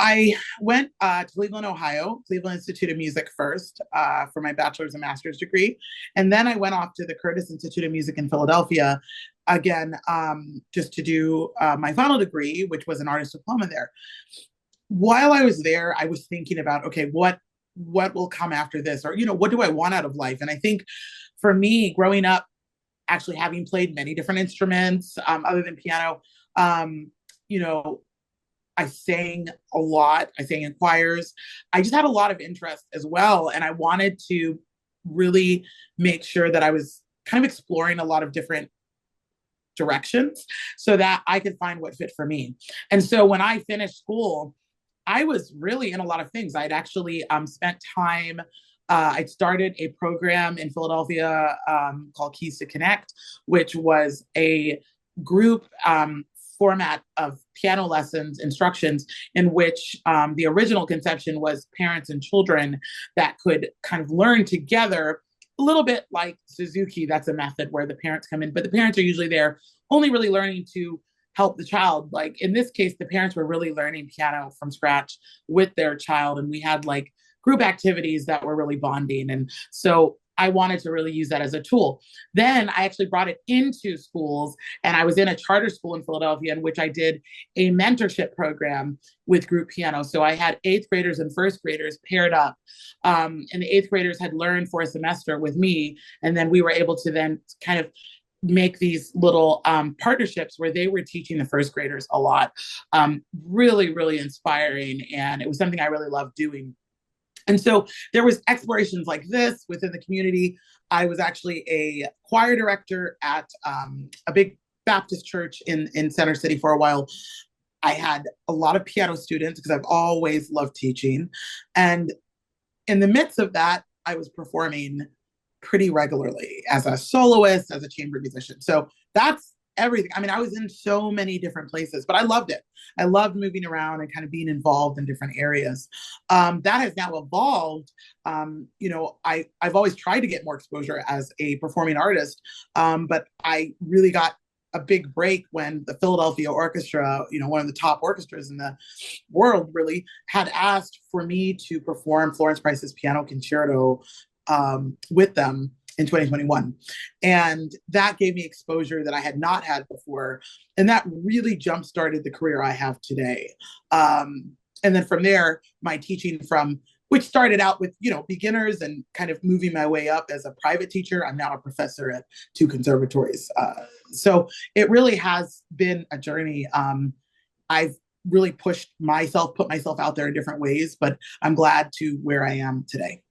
I went to Cleveland, Ohio, Cleveland Institute of Music first for my bachelor's and master's degree. And then I went off to the Curtis Institute of Music in Philadelphia again, just to do my final degree, which was an artist diploma there. While I was there, I was thinking about, okay, what will come after this? Or, what do I want out of life? And I think for me, growing up, actually having played many different instruments other than piano, you know, I sang a lot. I sang in choirs. I just had a lot of interest as well. And I wanted to really make sure that I was kind of exploring a lot of different directions so that I could find what fit for me. And so when I finished school, I was really in a lot of things. I'd actually spent time. I started a program in Philadelphia called Keys to Connect, which was a group format of piano lessons, instructions, in which the original conception was parents and children that could kind of learn together, a little bit like Suzuki. That's a method where the parents come in, but the parents are usually there only really learning to help the child. Like in this case, the parents were really learning piano from scratch with their child. And we had like group activities that were really bonding. And so I wanted to really use that as a tool. Then I actually brought it into schools, and I was in a charter school in Philadelphia in which I did a mentorship program with group piano. So I had eighth graders and first graders paired up, and the eighth graders had learned for a semester with me. And then we were able to then kind of make these little partnerships where they were teaching the first graders a lot. Really, really inspiring. And it was something I really loved doing. And so there was explorations like this within the community. I was actually a choir director at a big Baptist church in Center City for a while. I had a lot of piano students because I've always loved teaching. And in the midst of that, I was performing pretty regularly as a soloist, as a chamber musician. So that's everything. I mean, I was in so many different places, but I loved it. I loved moving around and kind of being involved in different areas. That has now evolved. I've always tried to get more exposure as a performing artist, but I really got a big break when the Philadelphia Orchestra, one of the top orchestras in the world, really had asked for me to perform Florence Price's Piano Concerto with them in 2021. And that gave me exposure that I had not had before. And that really jump-started the career I have today. And then from there, my teaching which started out with, beginners and kind of moving my way up as a private teacher. I'm now a professor at two conservatories. So it really has been a journey. I've really put myself out there in different ways, but I'm glad to where I am today.